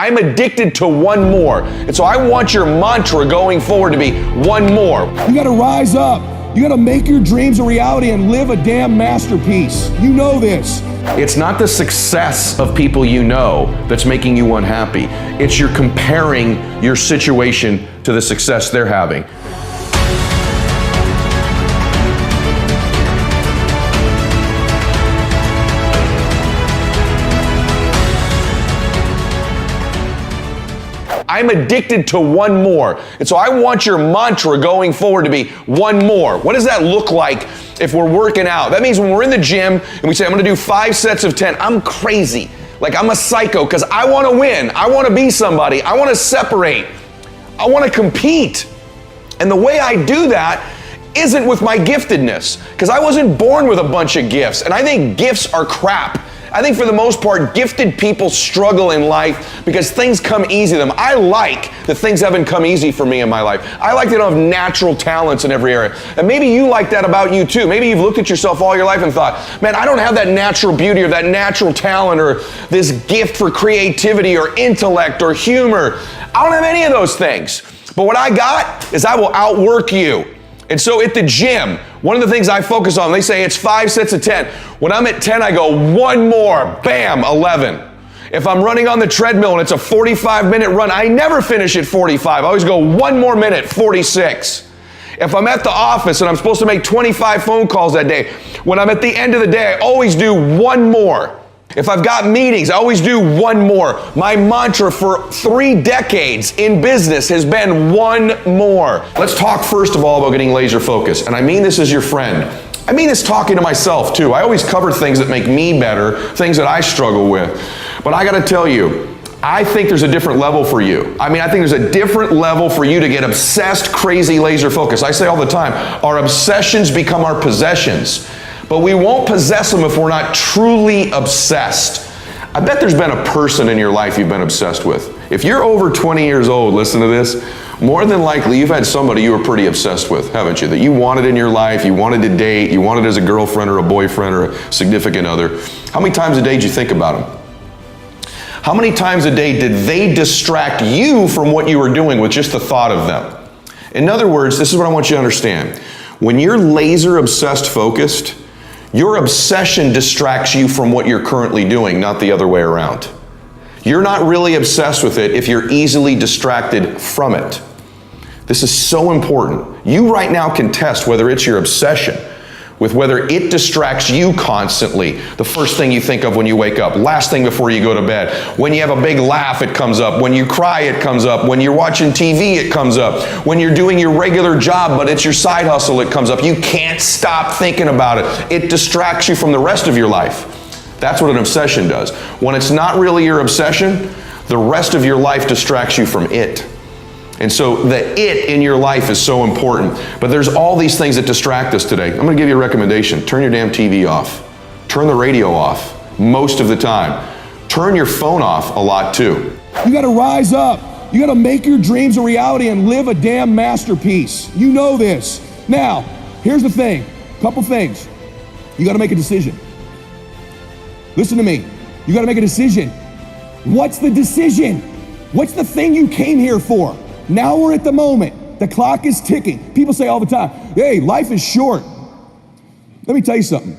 I'm addicted to one more. And so I want your mantra going forward to be one more. You gotta rise up. You gotta make your dreams a reality and live a damn masterpiece. You know this. It's not the success of people you know that's making you unhappy. It's you're comparing your situation to the success they're having. I'm addicted to one more. And so I want your mantra going forward to be one more. What does that look like if we're working out? That means when we're in the gym and we say, I'm gonna do 5 sets of 10, I'm crazy. Like I'm a psycho because I wanna win. I wanna be somebody. I wanna separate. I wanna compete. And the way I do that isn't with my giftedness, because I wasn't born with a bunch of gifts. And I think gifts are crap. I think for the most part, gifted people struggle in life because things come easy to them. I like that things haven't come easy for me in my life. I like that I don't have natural talents in every area. And maybe you like that about you too. Maybe you've looked at yourself all your life and thought, man, I don't have that natural beauty or that natural talent or this gift for creativity or intellect or humor. I don't have any of those things. But what I got is I will outwork you. And so at the gym, one of the things I focus on, they say it's 5 sets of 10. When I'm at 10, I go one more, bam, 11. If I'm running on the treadmill and it's a 45-minute run, I never finish at 45. I always go one more minute, 46. If I'm at the office and I'm supposed to make 25 phone calls that day, when I'm at the end of the day, I always do one more. If I've got meetings, I always do one more. My mantra for 3 decades in business has been one more. Let's talk first of all about getting laser focused. And I mean this as your friend. I mean this talking to myself too. I always cover things that make me better, things that I struggle with. But I gotta tell you, I think there's a different level for you. I think there's a different level for you to get obsessed, crazy laser focused. I say all the time, our obsessions become our possessions. But we won't possess them if we're not truly obsessed. I bet there's been a person in your life you've been obsessed with. If you're over 20 years old, listen to this, more than likely you've had somebody you were pretty obsessed with, haven't you? That you wanted in your life, you wanted to date, you wanted as a girlfriend or a boyfriend or a significant other. How many times a day did you think about them? How many times a day did they distract you from what you were doing with just the thought of them? In other words, this is what I want you to understand. When you're laser obsessed focused, your obsession distracts you from what you're currently doing, not the other way around. You're not really obsessed with it if you're easily distracted from it. This is so important. You right now can test whether it's your obsession with whether it distracts you constantly. The first thing you think of when you wake up, last thing before you go to bed. When you have a big laugh, it comes up. When you cry, it comes up. When you're watching TV, it comes up. When you're doing your regular job, but it's your side hustle, it comes up. You can't stop thinking about it. It distracts you from the rest of your life. That's what an obsession does. When it's not really your obsession, the rest of your life distracts you from it. And so the it in your life is so important. But there's all these things that distract us today. I'm gonna give you a recommendation. Turn your damn TV off. Turn the radio off most of the time. Turn your phone off a lot too. You gotta rise up. You gotta make your dreams a reality and live a damn masterpiece. You know this. Now, here's the thing. Couple things. You gotta make a decision. Listen to me. You gotta make a decision. What's the decision? What's the thing you came here for? Now we're at the moment. The clock is ticking. People say all the time, hey, life is short. Let me tell you something.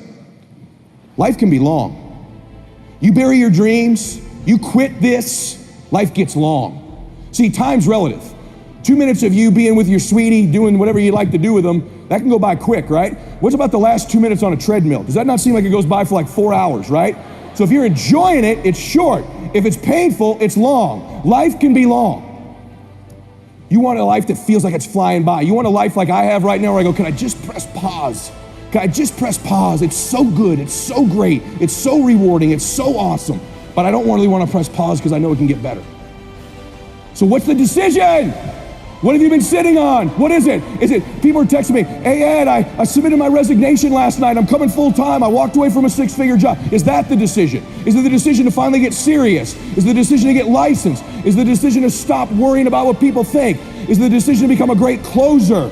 Life can be long. You bury your dreams, you quit this, life gets long. See, time's relative. 2 minutes of you being with your sweetie, doing whatever you like to do with them, that can go by quick, right? What's about the last 2 minutes on a treadmill? Does that not seem like it goes by for like 4 hours, right? So if you're enjoying it, it's short. If it's painful, it's long. Life can be long. You want a life that feels like it's flying by. You want a life like I have right now where I go, can I just press pause? Can I just press pause? It's so good, it's so great, it's so rewarding, it's so awesome. But I don't really want to press pause because I know it can get better. So what's the decision? What have you been sitting on? What is it? Is it, people are texting me, hey Ed, I submitted my resignation last night. I'm coming full time. I walked away from a 6-figure job. Is that the decision? Is it the decision to finally get serious? Is it the decision to get licensed? Is it the decision to stop worrying about what people think? Is it the decision to become a great closer?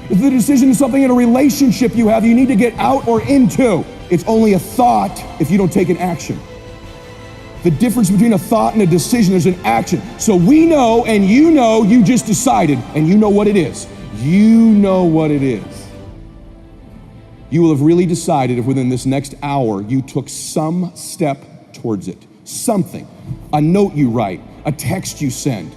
Is it the decision to something in a relationship you have you need to get out or into? It's only a thought if you don't take an action. The difference between a thought and a decision is an action. So we know, and you know, you just decided, and you know what it is. You know what it is. You will have really decided if within this next hour you took some step towards it. Something. A note you write, a text you send,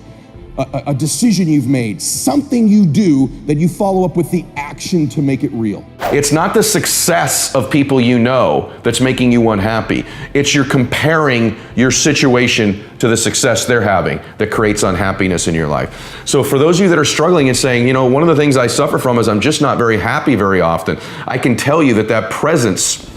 a decision you've made, something you do that you follow up with the action to make it real. It's not the success of people you know that's making you unhappy. It's you're comparing your situation to the success they're having that creates unhappiness in your life. So for those of you that are struggling and saying, you know, one of the things I suffer from is I'm just not very happy very often, I can tell you that presence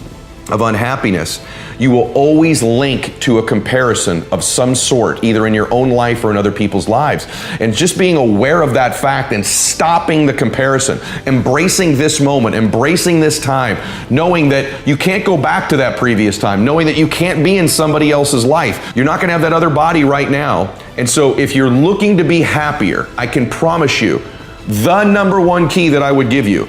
of unhappiness, you will always link to a comparison of some sort, either in your own life or in other people's lives. And just being aware of that fact and stopping the comparison, embracing this moment, embracing this time, knowing that you can't go back to that previous time, knowing that you can't be in somebody else's life. You're not gonna have that other body right now. And so if you're looking to be happier, I can promise you, the number one key that I would give you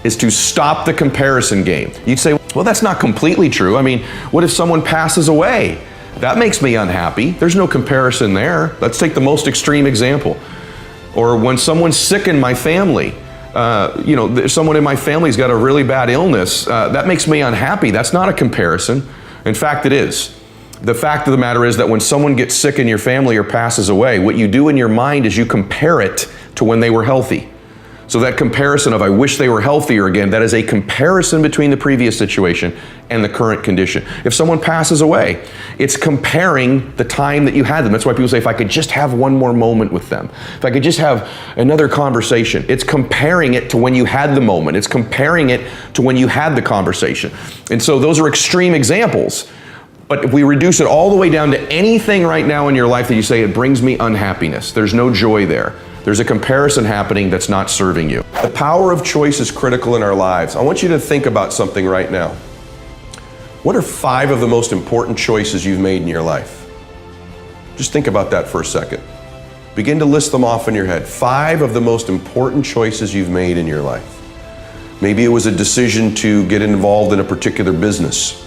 is to stop the comparison game. You'd say, well, that's not completely true. I mean, what if someone passes away? That makes me unhappy. There's no comparison there. Let's take the most extreme example. Or when someone's sick in my family, someone in my family's got a really bad illness, that makes me unhappy. That's not a comparison. In fact, it is. The fact of the matter is that when someone gets sick in your family or passes away, what you do in your mind is you compare it to when they were healthy. So that comparison of I wish they were healthier again, that is a comparison between the previous situation and the current condition. If someone passes away, it's comparing the time that you had them. That's why people say, if I could just have one more moment with them, if I could just have another conversation. It's comparing it to when you had the moment. It's comparing it to when you had the conversation. And so those are extreme examples. But if we reduce it all the way down to anything right now in your life that you say, it brings me unhappiness, there's no joy there. There's a comparison happening that's not serving you. The power of choice is critical in our lives. I want you to think about something right now. What are 5 of the most important choices you've made in your life? Just think about that for a second. Begin to list them off in your head. 5 of the most important choices you've made in your life. Maybe it was a decision to get involved in a particular business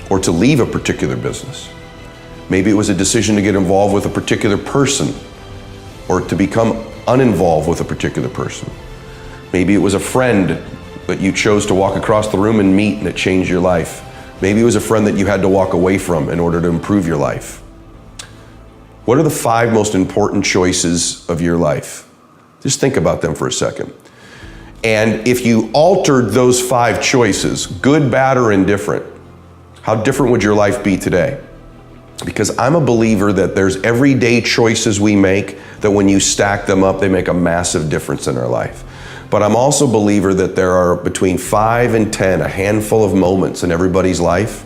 or to leave a particular business. Maybe it was a decision to get involved with a particular person or to become uninvolved with a particular person. Maybe it was a friend that you chose to walk across the room and meet and it changed your life. Maybe it was a friend that you had to walk away from in order to improve your life. What are the 5 most important choices of your life? Just think about them for a second. And if you altered those 5 choices, good, bad, or indifferent, how different would your life be today? Because I'm a believer that there's everyday choices we make that when you stack them up, they make a massive difference in our life. But I'm also a believer that there are between 5 and 10, a handful of moments in everybody's life,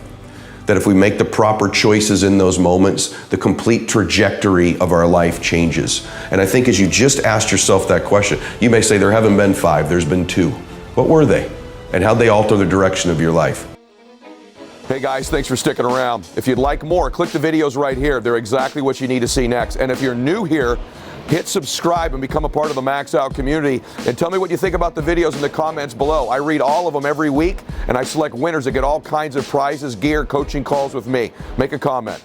that if we make the proper choices in those moments, the complete trajectory of our life changes. And I think as you just asked yourself that question, you may say there haven't been 5, there's been 2. What were they? And how'd they alter the direction of your life? Hey guys, thanks for sticking around. If you'd like more, click the videos right here. They're exactly what you need to see next. And if you're new here, hit subscribe and become a part of the Max Out community. And tell me what you think about the videos in the comments below. I read all of them every week, and I select winners that get all kinds of prizes, gear, coaching calls with me. Make a comment.